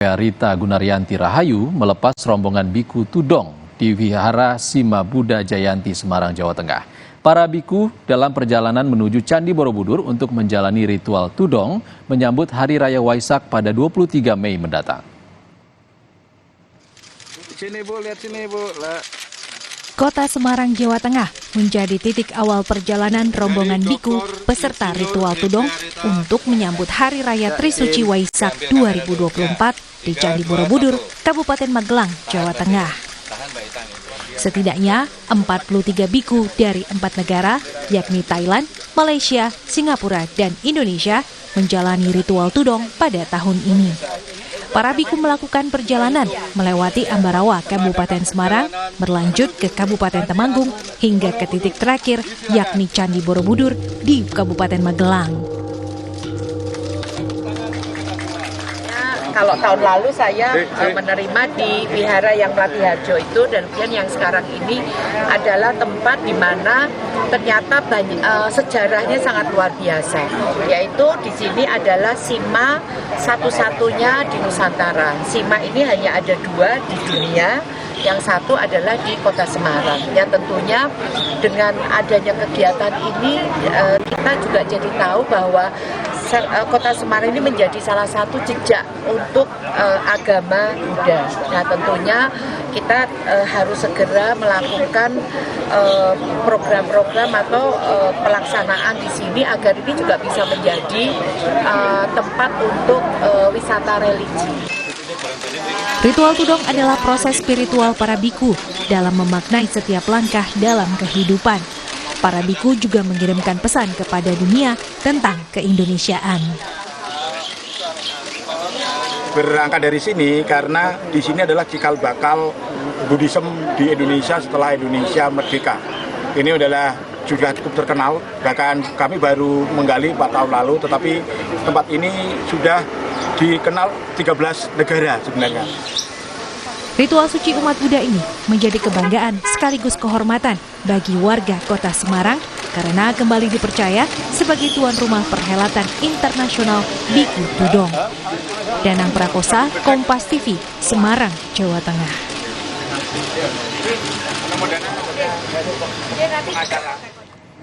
Rita Gunaryanti Rahayu melepas rombongan biku tudong di Wihara Sima Buddha Jayanti, Semarang, Jawa Tengah. Para biku dalam perjalanan menuju Candi Borobudur untuk menjalani ritual tudong menyambut Hari Raya Waisak pada 23 Mei mendatang. Sini Bu, lihat sini Bu. Kota Semarang, Jawa Tengah menjadi titik awal perjalanan rombongan biku peserta ritual tudong untuk menyambut Hari Raya Trisuci Waisak 2024 di Candi Borobudur, Kabupaten Magelang, Jawa Tengah. Setidaknya 43 biku dari 4 negara, yakni Thailand, Malaysia, Singapura, dan Indonesia, menjalani ritual tudong pada tahun ini. Para biku melakukan perjalanan melewati Ambarawa, Kabupaten Semarang, berlanjut ke Kabupaten Temanggung, hingga ke titik terakhir, yakni Candi Borobudur di Kabupaten Magelang. Kalau tahun lalu saya menerima di Wihara yang Melatiharjo itu, dan kemudian yang sekarang ini adalah tempat di mana ternyata banyak, sejarahnya sangat luar biasa. Yaitu di sini adalah Sima satu-satunya di Nusantara. Sima ini hanya ada 2 di dunia. Yang satu adalah di Kota Semarang. Ya, tentunya dengan adanya kegiatan ini kita juga jadi tahu bahwa Kota Semarang ini menjadi salah satu jejak untuk agama Buddha. Nah, tentunya kita harus segera melakukan program-program atau pelaksanaan di sini agar ini juga bisa menjadi tempat untuk wisata religi. Ritual tudong adalah proses spiritual para biku dalam memaknai setiap langkah dalam kehidupan. Para biku juga mengirimkan pesan kepada dunia tentang keindonesiaan. Berangkat dari sini karena di sini adalah cikal bakal Buddhism di Indonesia setelah Indonesia merdeka. Ini adalah sudah cukup terkenal, bahkan kami baru menggali 4 tahun lalu, tetapi tempat ini sudah dikenal 13 negara sebenarnya. Ritual suci umat Buddha ini menjadi kebanggaan sekaligus kehormatan bagi warga Kota Semarang karena kembali dipercaya sebagai tuan rumah perhelatan internasional Biku Tudong. Danang Prakosa, Kompas TV, Semarang, Jawa Tengah.